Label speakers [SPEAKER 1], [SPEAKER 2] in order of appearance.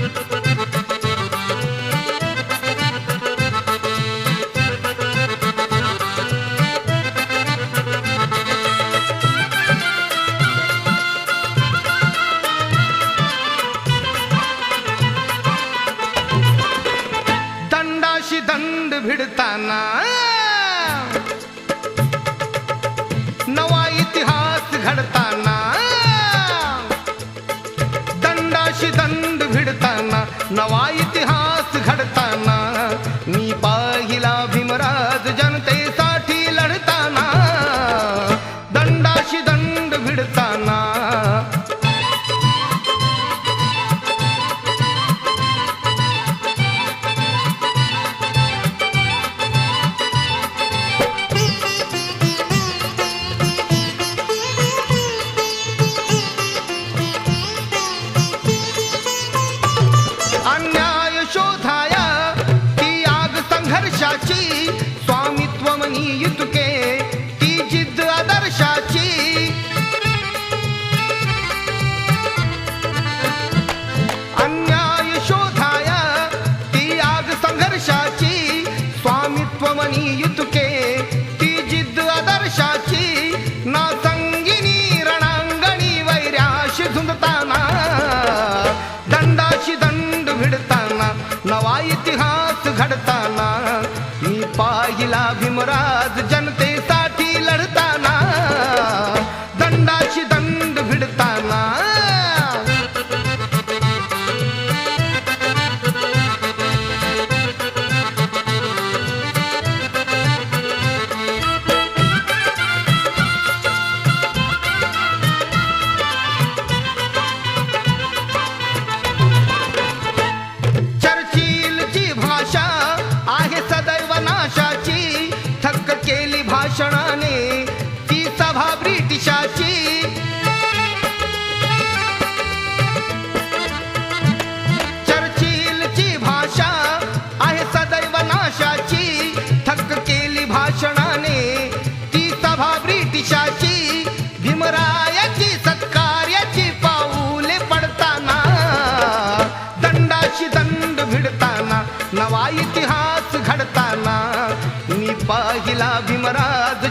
[SPEAKER 1] दंडाशी दंड भिडताना नवा इतिहास घडताना, दंडाशी दंड भिडताना नवा इतिहास घडताना, मी पाहिला भीमराज जनतेसाठी लढताना. दंडाशी दंड भिडताना अन्याय शोधाया ती आग संघर्षाची, स्वामित्व मनी युतके ती जिद्द आदर्शाची. अन्याय शोधाया ती आग संघर्षाची, स्वामित्व मनी युतके ती जिद्द आदर्शाची. ना संगिनी रणांगणी वैर्याशी झुंजताना, दंडाशी दंड भिडताना नवा इतिहास घडताना, मी पाहिला भीमराज जनतेसाठी लढताना. दंडाशी दंड भिडताना चर्चिलची भाषा आहे सदैव नाशाची, थक्क केली भाषणाने ती सभा ब्रिटिशाची. चर्चिलची भाषा आहे सदैव नाशाची, थक्क केली भाषणाने ती सभा ब्रिटिशाची. भीमरायाची सत्कार्याची पाऊले पडताना, दंडाशी दंड भिडताना नवा इतिहास घडताना, मी पाहिला भीमराज